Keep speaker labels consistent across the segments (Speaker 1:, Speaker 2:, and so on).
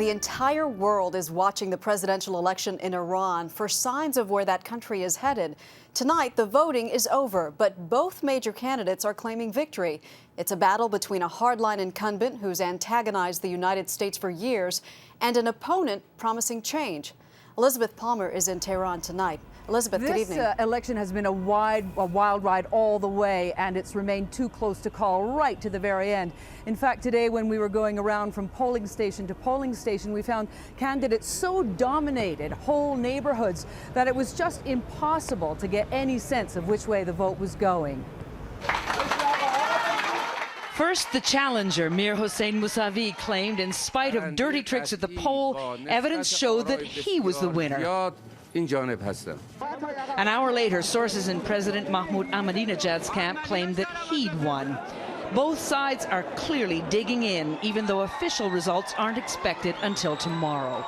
Speaker 1: The entire world is watching the presidential election in Iran for signs of where that country is headed. Tonight, the voting is over, but both major candidates are claiming victory. It's a battle between a hardline incumbent who's antagonized the United States for years and an opponent promising change. Elizabeth Palmer is in Tehran tonight. Elizabeth, good evening.
Speaker 2: This election has been a wild ride all the way, and it's remained too close to call right to the very end. In fact, today when we were going around from polling station to polling station, we found candidates so dominated whole neighborhoods that it was just impossible to get any sense of which way the vote was going.
Speaker 3: First, the challenger, Mir Hossein Moussavi, claimed in spite of dirty tricks at the poll, evidence showed that he was the winner. An hour later, sources in President Mahmoud Ahmadinejad's camp claimed that he'd won. Both sides are clearly digging in, even though official results aren't expected until tomorrow.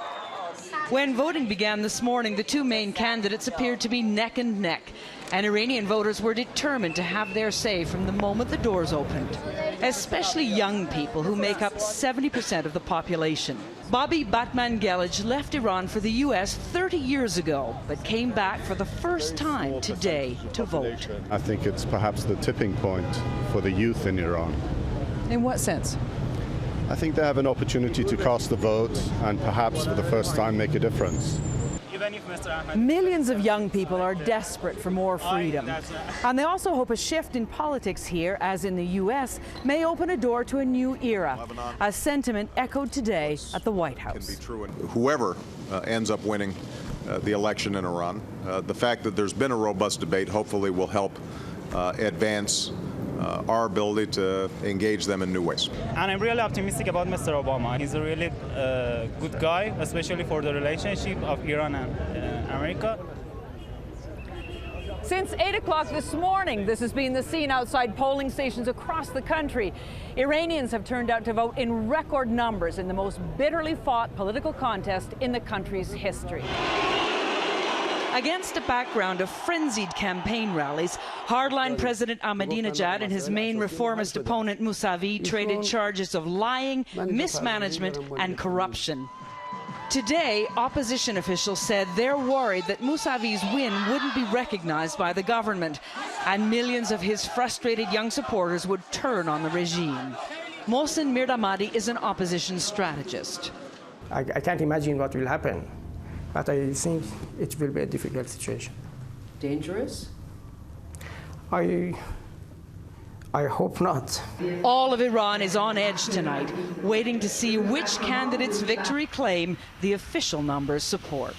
Speaker 3: When voting began this morning, the two main candidates appeared to be neck and neck, and Iranian voters were determined to have their say from the moment the doors opened, especially young people who make up 70% of the population. Bobby Batman-Gelij left Iran for the U.S. 30 years ago, but came back for the first time today to vote.
Speaker 4: I think it's perhaps the tipping point for the youth in Iran.
Speaker 2: In what sense?
Speaker 4: I think they have an opportunity to cast the vote and perhaps for the first time make a difference.
Speaker 2: Millions of young people are desperate for more freedom. And they also hope a shift in politics here, as in the U.S., may open a door to a new era, a sentiment echoed today at the White House.
Speaker 5: Whoever ends up winning the election in Iran, the fact that there's been a robust debate hopefully will help advance our ability to engage them in new ways.
Speaker 6: And I'm really optimistic about Mr. Obama. He's a really good guy, especially for the relationship of Iran and America.
Speaker 2: Since 8 o'clock this morning, this has been the scene outside polling stations across the country. Iranians have turned out to vote in record numbers in the most bitterly fought political contest in the country's history.
Speaker 3: Against a background of frenzied campaign rallies, hardline President Ahmadinejad and his main reformist opponent Moussavi traded charges of lying, mismanagement and corruption. Today, opposition officials said they're worried that Moussavi's win wouldn't be recognized by the government, and millions of his frustrated young supporters would turn on the regime. Mohsen Mirdamadi is an opposition strategist.
Speaker 7: I can't imagine what will happen. But I think it will be a difficult situation.
Speaker 2: Dangerous?
Speaker 7: I hope not.
Speaker 3: All of Iran is on edge tonight, waiting to see which candidate's victory claim the official numbers support.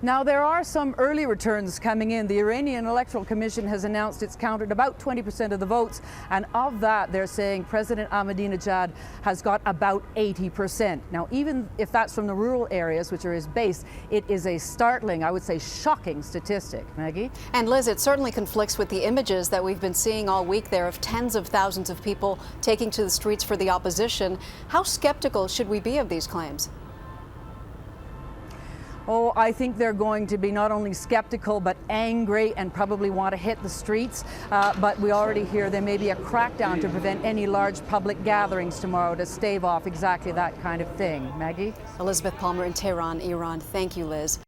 Speaker 2: Now, there are some early returns coming in. The Iranian Electoral Commission has announced it's counted about 20% of the votes, and of that, they're saying President Ahmadinejad has got about 80%. Now, even if that's from the rural areas, which are his base, it is a startling, I would say shocking statistic. Maggie?
Speaker 1: And Liz, it certainly conflicts with the images that we've been seeing all week there of tens of thousands of people taking to the streets for the opposition. How skeptical should we be of these claims?
Speaker 2: Oh, I think they're going to be not only skeptical but angry and probably want to hit the streets. But we already hear there may be a crackdown to prevent any large public gatherings tomorrow to stave off exactly that kind of thing. Maggie?
Speaker 1: Elizabeth Palmer in Tehran, Iran. Thank you, Liz.